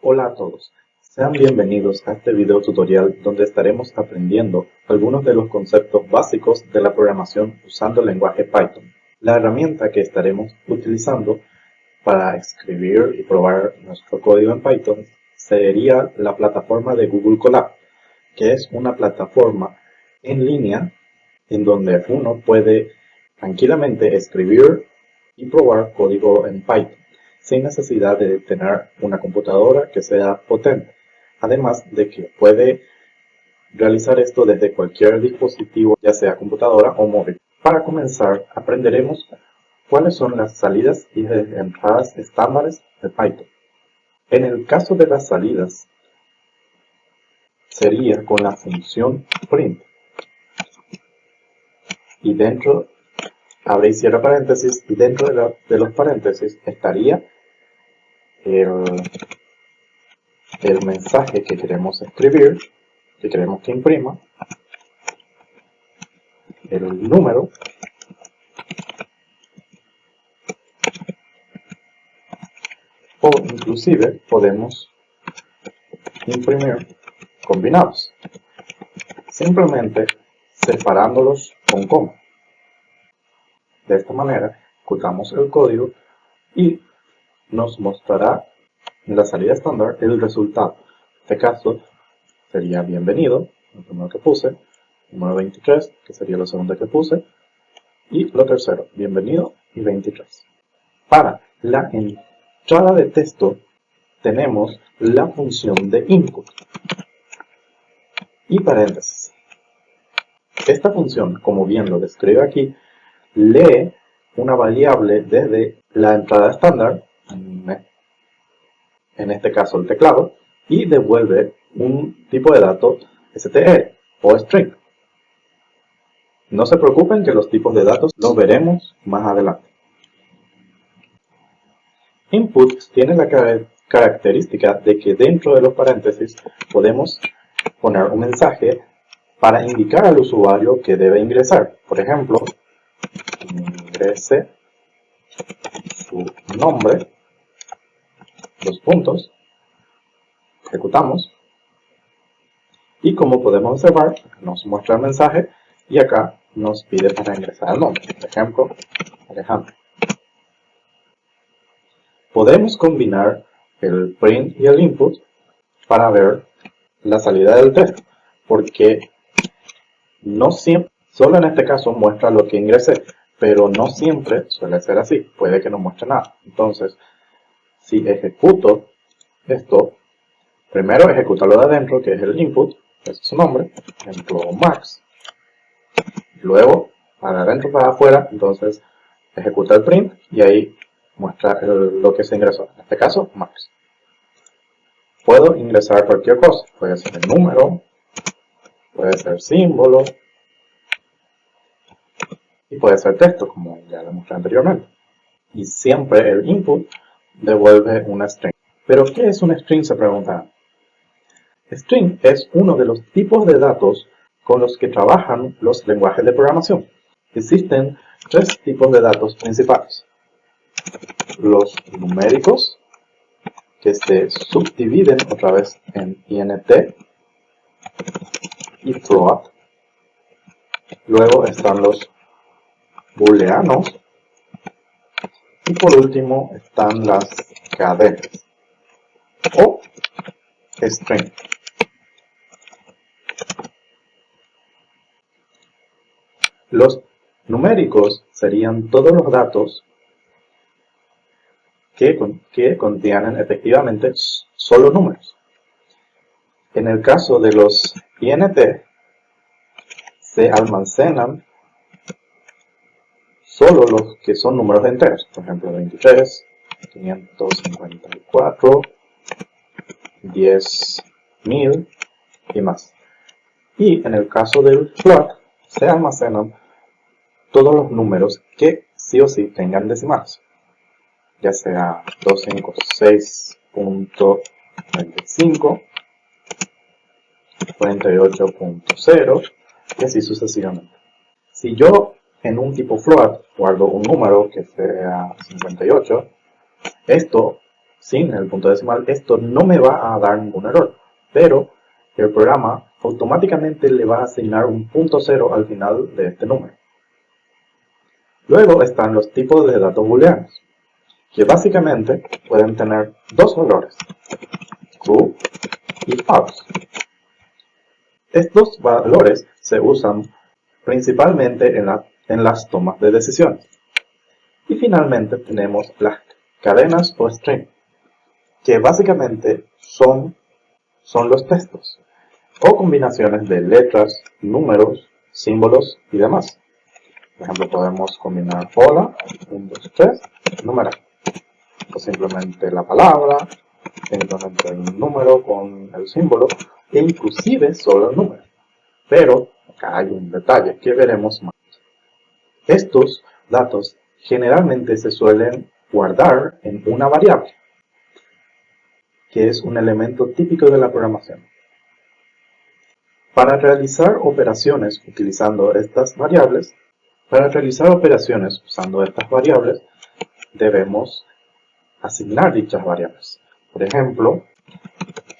Hola a todos, sean bienvenidos a este video tutorial donde estaremos aprendiendo algunos de los conceptos básicos de la programación usando el lenguaje Python. La herramienta que estaremos utilizando para escribir y probar nuestro código en Python sería la plataforma de Google Colab, que es una plataforma en línea en donde uno puede tranquilamente escribir y probar código en Python, sin necesidad de tener una computadora que sea potente, además de que puede realizar esto desde cualquier dispositivo, ya sea computadora o móvil. Para comenzar, aprenderemos cuáles son las salidas y entradas estándares de Python. En el caso de las salidas, sería con la función print, y dentro abre y cierra paréntesis, y dentro de los paréntesis estaría el mensaje que queremos escribir, que queremos que imprima, el número, o inclusive podemos imprimir combinados, simplemente separándolos con coma. De esta manera ejecutamos el código y nos mostrará en la salida estándar el resultado. En este caso sería bienvenido, el primero que puse, número 23, que sería lo segundo que puse, y lo tercero, bienvenido y 23. Para la entrada de texto tenemos la función de input y paréntesis. Esta función, como bien lo describe aquí, lee una variable desde la entrada estándar, en este caso el teclado, y devuelve un tipo de dato str o string. No se preocupen que los tipos de datos los veremos más adelante. Input tiene la característica de que dentro de los paréntesis podemos poner un mensaje para indicar al usuario que debe ingresar. Por ejemplo, ingrese su nombre, dos puntos, ejecutamos, y como podemos observar, nos muestra el mensaje y acá nos pide para ingresar el nombre. Por ejemplo, Alejandro. Podemos combinar el print y el input para ver la salida del texto, porque no siempre, solo en este caso muestra lo que ingresé, pero no siempre suele ser así, puede que no muestre nada. Entonces, si ejecuto esto, primero ejecuta lo de adentro, que es el input, ese es su nombre, ejemplo Max. Luego, para adentro para afuera, entonces ejecuta el print y ahí muestra lo que se ingresó, en este caso Max. Puedo ingresar cualquier cosa, puede ser el número, puede ser símbolo, y puede ser texto, como ya lo mostré anteriormente. Y siempre el input devuelve una string. ¿Pero qué es un string?, se preguntarán. String es uno de los tipos de datos con los que trabajan los lenguajes de programación. Existen tres tipos de datos principales. Los numéricos, que se subdividen otra vez en int y float. Luego están los booleanos. Y por último están las cadenas o string. Los numéricos serían todos los datos que contienen efectivamente solo números. En el caso de los int, se almacenan solo los que son números enteros, por ejemplo 23, 554, 10.000 y más. Y en el caso del float, se almacenan todos los números que sí o sí tengan decimales, ya sea 256.25, 48.0 y así sucesivamente. Si yo en un tipo float guardo un número que sea 58, esto sin el punto decimal, esto no me va a dar ningún error, pero el programa automáticamente le va a asignar un punto cero al final de este número. Luego están los tipos de datos booleanos, que básicamente pueden tener dos valores, true y false. Estos valores se usan principalmente en las tomas de decisiones. Y finalmente tenemos las cadenas o string, que básicamente son los textos, o combinaciones de letras, números, símbolos y demás. Por ejemplo, podemos combinar hola, 1, 2, 3, numeral. O simplemente la palabra, simplemente el número con el símbolo, e inclusive solo el número. Pero acá hay un detalle que veremos más. Estos datos generalmente se suelen guardar en una variable, que es un elemento típico de la programación. Para realizar operaciones utilizando estas variables, debemos asignar dichas variables. Por ejemplo,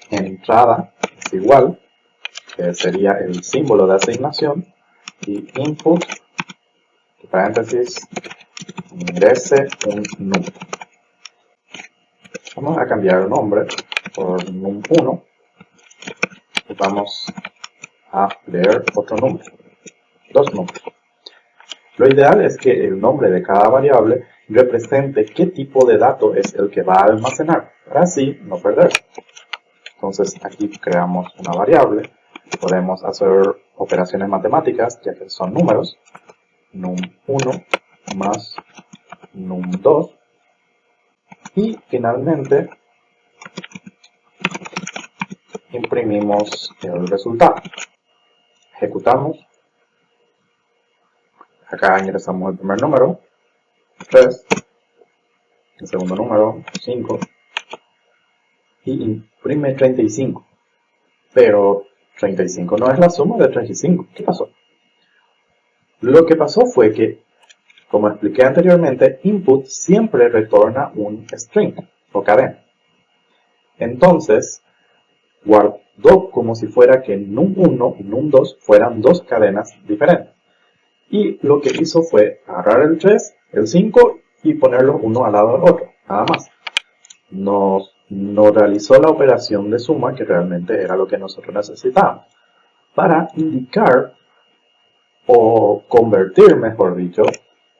entrada es igual, que sería el símbolo de asignación, y input, paréntesis, ingrese un número. Vamos a cambiar el nombre por num1 y vamos a leer otro número, dos números. Lo ideal es que el nombre de cada variable represente qué tipo de dato es el que va a almacenar, para así no perder. Entonces aquí creamos una variable, podemos hacer operaciones matemáticas ya que son números, num1 más num2, y finalmente imprimimos el resultado. Ejecutamos. Acá ingresamos el primer número, 3, el segundo número, 5, y imprime 35. Pero 35 no es la suma de 35. ¿Qué pasó? Lo que pasó fue que, como expliqué anteriormente, input siempre retorna un string o cadena. Entonces, guardó como si fuera que num1 y num2 fueran dos cadenas diferentes. Y lo que hizo fue agarrar el 3, el 5 y ponerlos uno al lado del otro, nada más. No realizó la operación de suma, que realmente era lo que nosotros necesitábamos, para indicar o convertir, mejor dicho,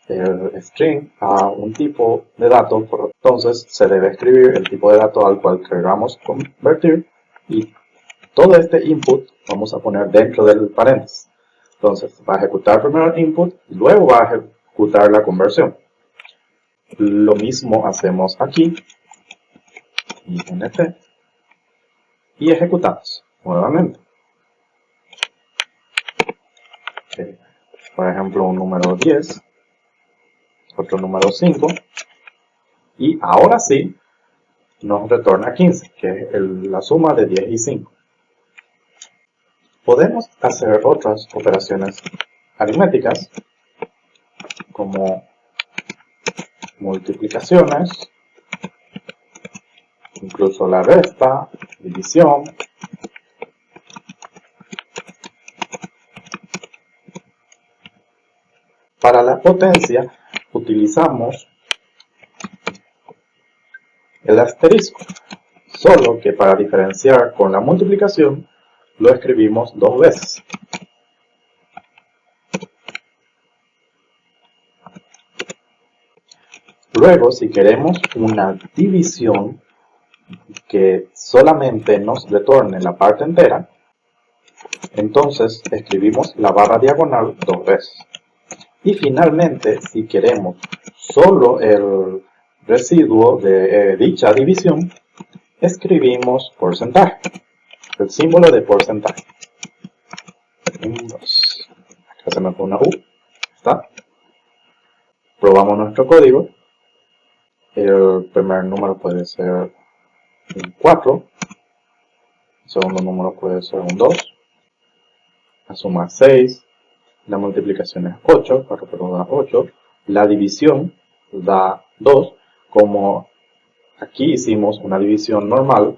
el string a un tipo de dato. Entonces se debe escribir el tipo de dato al cual queramos convertir, y todo este input vamos a poner dentro del paréntesis. Entonces va a ejecutar primero el input y luego va a ejecutar la conversión. Lo mismo hacemos aquí, int, y ejecutamos nuevamente. Por ejemplo, un número 10, otro número 5, y ahora sí nos retorna 15, que es la suma de 10 y 5. Podemos hacer otras operaciones aritméticas, como multiplicaciones, incluso la resta, división. Para la potencia utilizamos el asterisco, solo que para diferenciar con la multiplicación lo escribimos dos veces. Luego, si queremos una división que solamente nos retorne la parte entera, entonces escribimos la barra diagonal dos veces. Y finalmente, si queremos solo el residuo de dicha división, escribimos porcentaje, el símbolo de porcentaje. 1, 2. Acá se me pone una U. ¿Está? Probamos nuestro código. El primer número puede ser un 4. El segundo número puede ser un 2. La suma es 6. La multiplicación es 8. 4 por 1 da 8. La división da 2. Como Aquí hicimos una división normal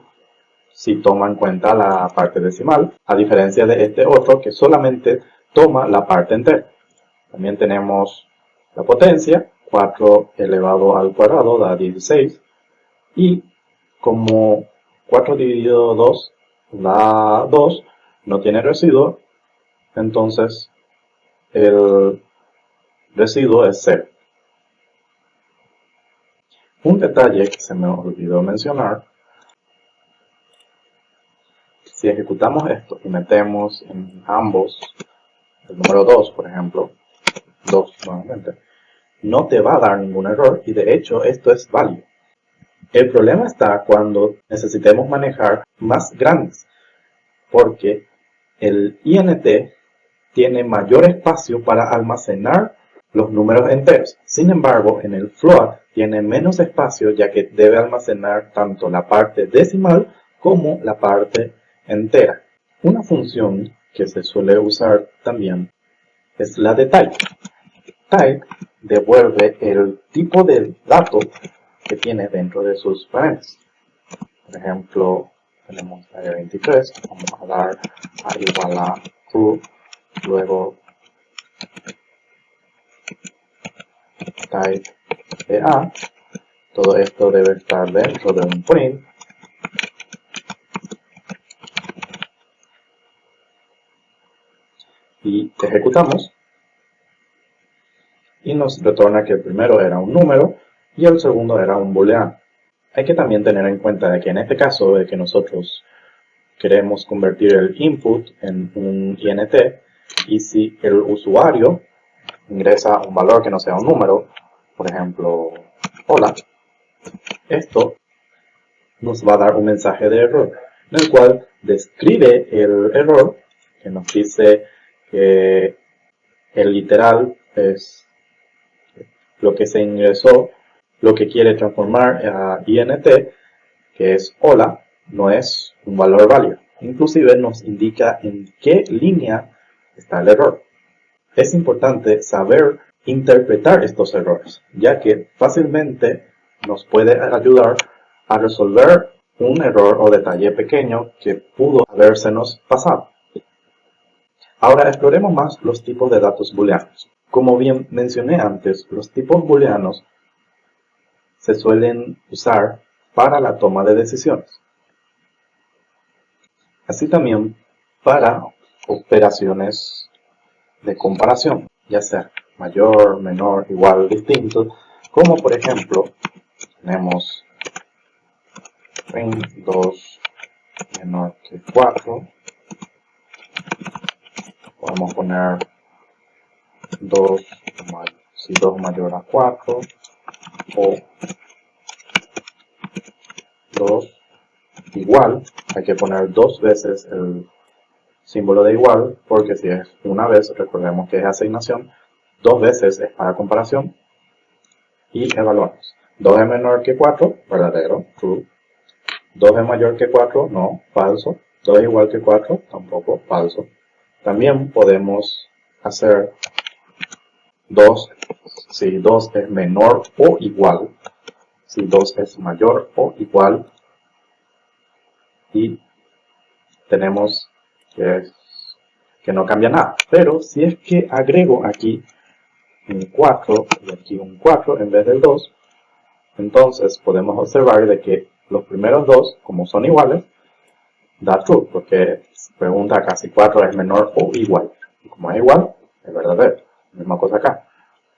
si toma en cuenta la parte decimal, a diferencia de este otro que solamente toma la parte entera. También tenemos la potencia, 4 elevado al cuadrado da 16, y como 4 dividido 2 da 2, no tiene residuo, entonces el residuo es 0. Un detalle que se me olvidó mencionar: si ejecutamos esto y metemos en ambos el número 2, por ejemplo, 2 nuevamente, no te va a dar ningún error y de hecho esto es válido. El problema está cuando necesitemos manejar más grandes, porque el INT tiene mayor espacio para almacenar los números enteros. Sin embargo, en el float tiene menos espacio, ya que debe almacenar tanto la parte decimal como la parte entera. Una función que se suele usar también es la de type. Type devuelve el tipo de dato que tiene dentro de sus paréntesis. Por ejemplo, tenemos la de 23, vamos a dar a igual a true, luego type de A. Todo esto debe estar dentro de un print. Y ejecutamos. Y nos retorna que el primero era un número y el segundo era un booleano. Hay que también tener en cuenta de que en este caso de que nosotros queremos convertir el input en un INT, y si el usuario ingresa un valor que no sea un número, por ejemplo, hola, esto nos va a dar un mensaje de error, en el cual describe el error, que nos dice que el literal es lo que se ingresó, lo que quiere transformar a INT, que es hola, no es un valor válido. Inclusive nos indica en qué línea está el error. Es importante saber interpretar estos errores, ya que fácilmente nos puede ayudar a resolver un error o detalle pequeño que pudo habérsenos pasado. Ahora exploremos más los tipos de datos booleanos. Como bien mencioné antes, los tipos booleanos se suelen usar para la toma de decisiones. Así también para operaciones de comparación, ya sea mayor, menor, igual, distinto, como por ejemplo tenemos string 2 menor que 4, podemos poner 2 si 2 mayor a 4, o 2 igual, hay que poner 2 veces el símbolo de igual, porque si es una vez, recordemos que es asignación, 2 veces es para comparación, y evaluamos. 2 es menor que 4, verdadero, true. 2 es mayor que 4, no, falso. 2 es igual que 4, tampoco, falso. También podemos hacer 2 si 2 es menor o igual, si 2 es mayor o igual, y tenemos que no cambia nada. Pero si es que agrego aquí un 4 y aquí un 4 en vez del 2, entonces podemos observar de que los primeros dos, como son iguales, da true, porque pregunta acá si 4 es menor o igual. Y como es igual, es verdadero. Misma cosa acá.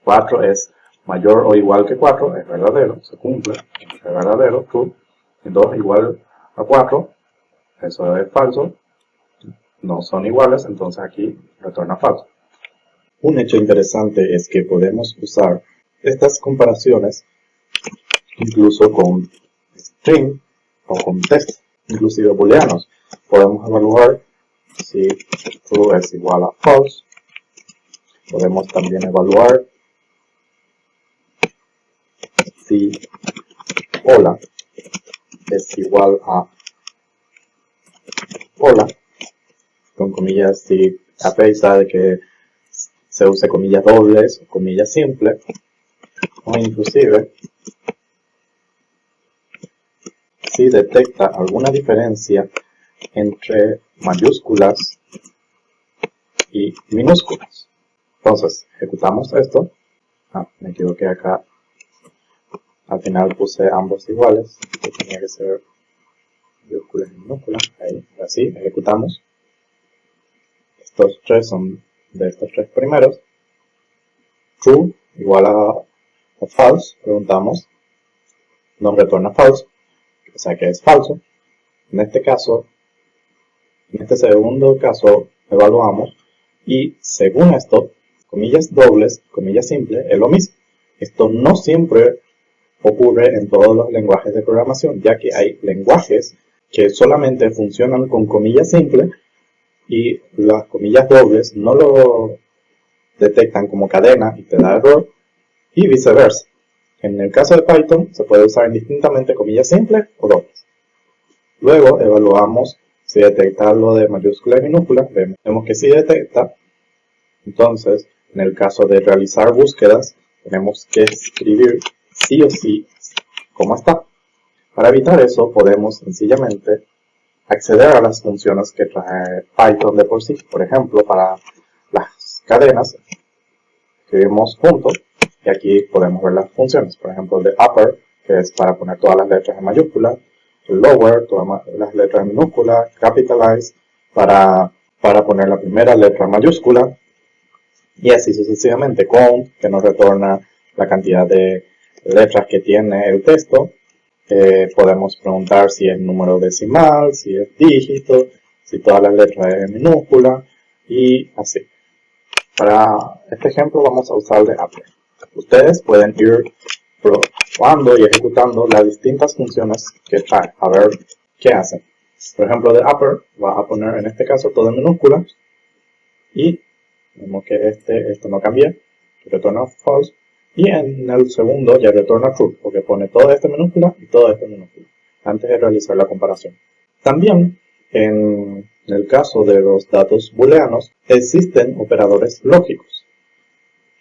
4 es mayor o igual que 4, es verdadero, se cumple, es verdadero, true. Y 2 igual a 4, eso es falso. No son iguales, entonces aquí retorna falso. Un hecho interesante es que podemos usar estas comparaciones incluso con string o con text, inclusive booleanos. Podemos evaluar si true es igual a false. Podemos también evaluar si hola es igual a hola, con comillas, si a pesar de que se use comillas dobles o comillas simples, o inclusive si detecta alguna diferencia entre mayúsculas y minúsculas. Entonces, ejecutamos esto. Me equivoqué acá. Al final puse ambos iguales. Tenía que ser mayúsculas y minúsculas. Ahí, así, ejecutamos. Estos tres son de estos tres primeros. True igual a false, preguntamos. Nos retorna false, o sea que es falso. En este caso, en este segundo caso, evaluamos. Y según esto, comillas dobles, comillas simples, es lo mismo. Esto no siempre ocurre en todos los lenguajes de programación, ya que hay lenguajes que solamente funcionan con comillas simples y las comillas dobles no lo detectan como cadena y te da error, y viceversa. En el caso de Python se puede usar indistintamente comillas simples o dobles. Luego evaluamos si detecta lo de mayúsculas y minúsculas. Vemos que sí detecta. Entonces, en el caso de realizar búsquedas, tenemos que escribir sí o sí cómo está. Para evitar eso, podemos sencillamente acceder a las funciones que trae Python de por sí. Por ejemplo, para las cadenas, escribimos punto y aquí podemos ver las funciones. Por ejemplo, el de upper, que es para poner todas las letras en mayúsculas. El lower, todas las letras en minúsculas. Capitalize, para poner la primera letra en mayúscula. Y así sucesivamente. Count, que nos retorna la cantidad de letras que tiene el texto. Podemos preguntar si es número decimal, si es dígito, si todas las letras es en minúscula y así. Para este ejemplo vamos a usar de upper. Ustedes pueden ir probando y ejecutando las distintas funciones que trae, a ver qué hacen. Por ejemplo, de upper va a poner en este caso todo en minúsculas y vemos que esto no cambia, retorna false. Y en el segundo ya retorna true, porque pone todo esto en minúscula y todo esto en minúscula, antes de realizar la comparación. También, en el caso de los datos booleanos, existen operadores lógicos,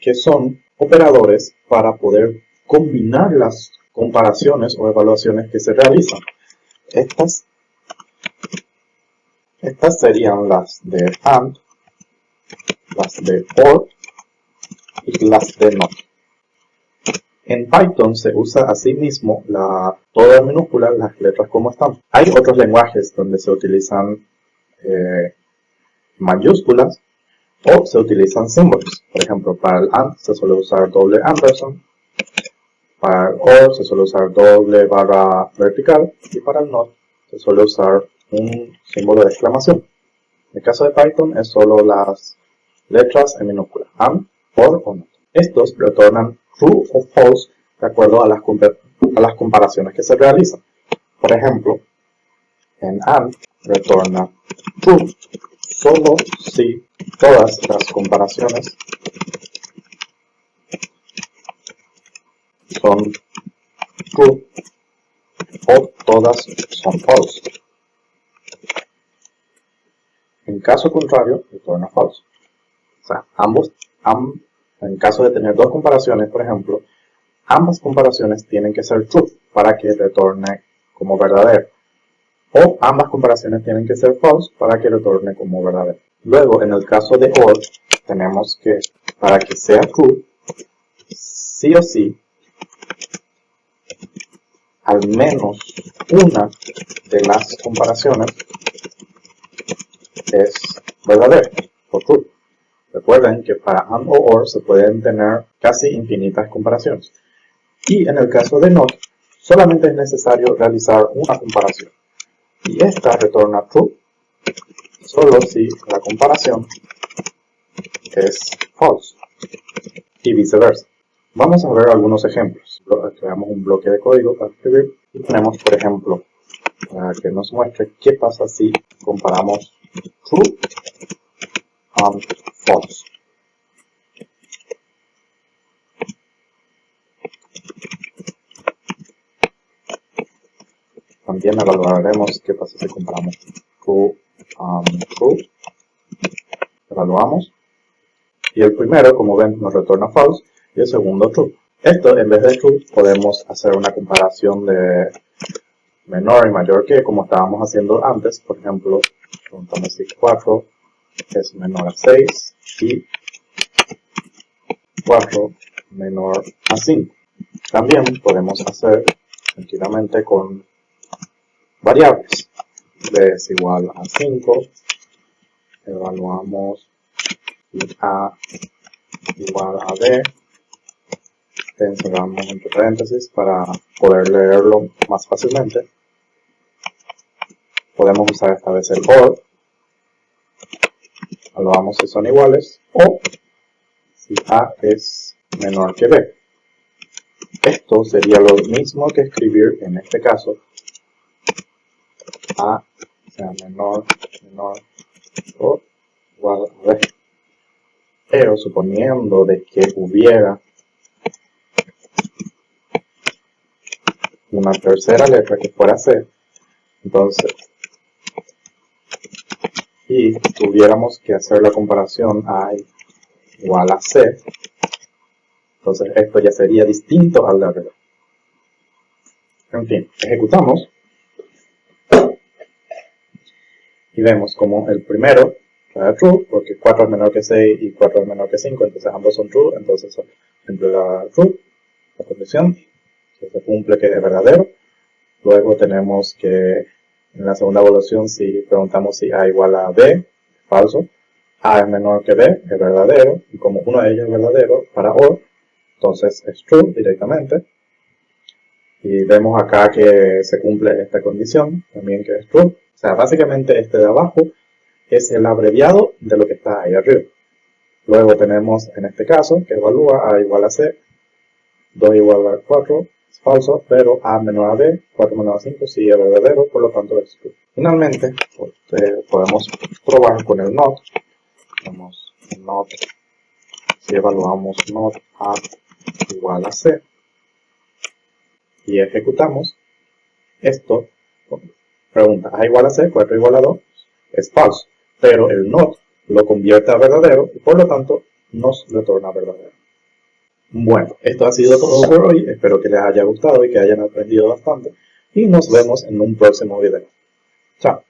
que son operadores para poder combinar las comparaciones o evaluaciones que se realizan. Estas serían las de AND, las de OR y las de NOT. En Python se usa asimismo todo en minúsculas, las letras como están. Hay otros lenguajes donde se utilizan mayúsculas o se utilizan símbolos. Por ejemplo, para el AND se suele usar doble ampersand, para el OR se suele usar doble barra vertical y para el NOT se suele usar un símbolo de exclamación. En el caso de Python es solo las letras en minúsculas, AND, OR o NOT. Estos retornan true o false de acuerdo a las comparaciones que se realizan. Por ejemplo, en AND retorna true solo si todas las comparaciones son true o todas son false. En caso contrario, retorna false. O sea, en caso de tener dos comparaciones, por ejemplo, ambas comparaciones tienen que ser true para que retorne como verdadero. O ambas comparaciones tienen que ser false para que retorne como verdadero. Luego, en el caso de OR, tenemos que, para que sea true, sí o sí, al menos una de las comparaciones es verdadera o true. Recuerden que para AND o OR se pueden tener casi infinitas comparaciones. Y en el caso de NOT, solamente es necesario realizar una comparación. Y esta retorna true solo si la comparación es false. Y viceversa. Vamos a ver algunos ejemplos. Creamos un bloque de código para escribir. Y ponemos, por ejemplo, para que nos muestre qué pasa si comparamos true and false. También evaluaremos qué pasa si comparamos true and true. Evaluamos. Y el primero, como ven, nos retorna false. Y el segundo, true. Esto, en vez de true, podemos hacer una comparación de menor y mayor que, como estábamos haciendo antes. Por ejemplo, preguntamos si 4 es menor a 6 y 4 menor a 5. También podemos hacer tranquilamente con variables. B es igual a 5, evaluamos si A igual a B, encerramos entre paréntesis para poder leerlo más fácilmente. Podemos usar esta vez el OR, evaluamos si son iguales, o si A es menor que B. Esto sería lo mismo que escribir en este caso A sea menor o igual a B. Pero suponiendo de que hubiera una tercera letra que fuera C, entonces, y tuviéramos que hacer la comparación A igual a C, entonces esto ya sería distinto al de arriba. En fin, ejecutamos y vemos como el primero da true, porque 4 es menor que 6 y 4 es menor que 5, entonces ambos son true, entonces siempre da true, la condición, que se cumple que es verdadero. Luego tenemos que en la segunda evaluación, si preguntamos si A igual a B, es falso. A es menor que B, es verdadero, y como uno de ellos es verdadero, para OR, entonces es true directamente. Y vemos acá que se cumple esta condición, también que es true. O sea, básicamente este de abajo es el abreviado de lo que está ahí arriba. Luego tenemos en este caso que evalúa A igual a C, 2 igual a 4, es falso, pero A menor a B, 4 menor a 5 sí es verdadero, por lo tanto es true. Finalmente, podemos probar con el NOT. Tenemos NOT, si evaluamos NOT A igual a C y ejecutamos, esto pregunta A igual a C, 4 igual a 2, es falso, pero el NOT lo convierte a verdadero y por lo tanto nos retorna verdadero. Bueno, esto ha sido todo por hoy, espero que les haya gustado y que hayan aprendido bastante y nos vemos en un próximo video. Chao.